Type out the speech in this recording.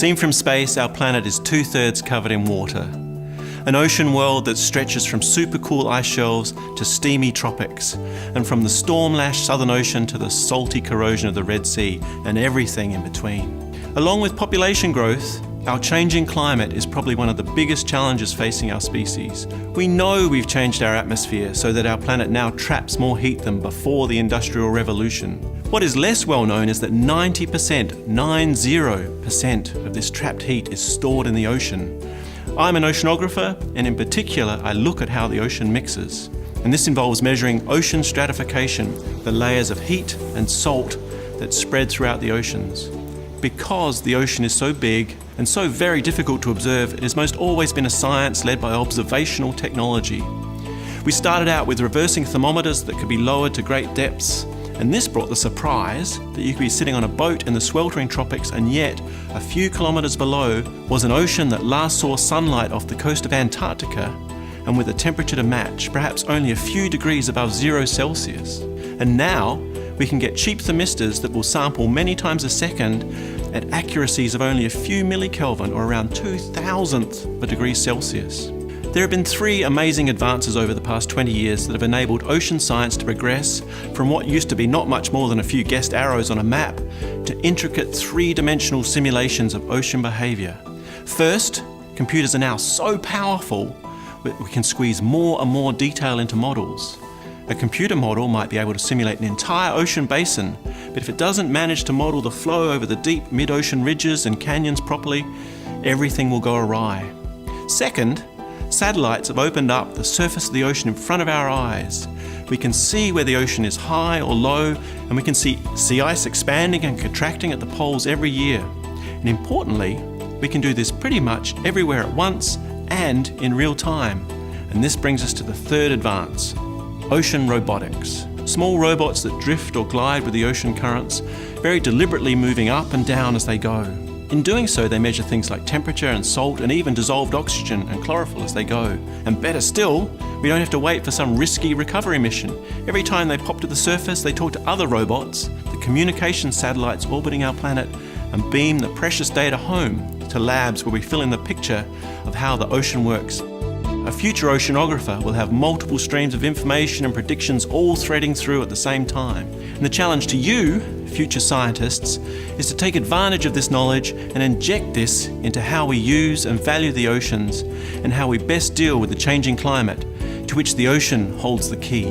Seen from space, our planet is 2/3 covered in water. An ocean world that stretches from supercool ice shelves to steamy tropics, and from the storm-lashed Southern Ocean to the salty corrosion of the Red Sea, and everything in between. Along with population growth, our changing climate is probably one of the biggest challenges facing our species. We know we've changed our atmosphere so that our planet now traps more heat than before the Industrial Revolution. What is less well known is that 90% of this trapped heat is stored in the ocean. I'm an oceanographer, and in particular, I look at how the ocean mixes. And this involves measuring ocean stratification, the layers of heat and salt that spread throughout the oceans. Because the ocean is so big and so very difficult to observe, it has most always been a science led by observational technology. We started out with reversing thermometers that could be lowered to great depths, and this brought the surprise that you could be sitting on a boat in the sweltering tropics, and yet a few kilometres below was an ocean that last saw sunlight off the coast of Antarctica, and with a temperature to match, perhaps only a few degrees above 0 Celsius. And now we can get cheap thermistors that will sample many times a second at accuracies of only a few millikelvin, or around 2,000th of a degree Celsius. There have been 3 amazing advances over the past 20 years that have enabled ocean science to progress from what used to be not much more than a few guessed arrows on a map to intricate 3-dimensional simulations of ocean behaviour. First, computers are now so powerful that we can squeeze more and more detail into models. A computer model might be able to simulate an entire ocean basin, but if it doesn't manage to model the flow over the deep mid-ocean ridges and canyons properly, everything will go awry. Second, satellites have opened up the surface of the ocean in front of our eyes. We can see where the ocean is high or low, and we can see sea ice expanding and contracting at the poles every year. And importantly, we can do this pretty much everywhere at once and in real time. And this brings us to the third advance: ocean robotics. Small robots that drift or glide with the ocean currents, very deliberately moving up and down as they go. In doing so, they measure things like temperature and salt and even dissolved oxygen and chlorophyll as they go. And better still, we don't have to wait for some risky recovery mission. Every time they pop to the surface, they talk to other robots, the communication satellites orbiting our planet, and beam the precious data home to labs where we fill in the picture of how the ocean works. A future oceanographer will have multiple streams of information and predictions all threading through at the same time. And the challenge to you, future scientists, is to take advantage of this knowledge and inject this into how we use and value the oceans, and how we best deal with the changing climate, to which the ocean holds the key.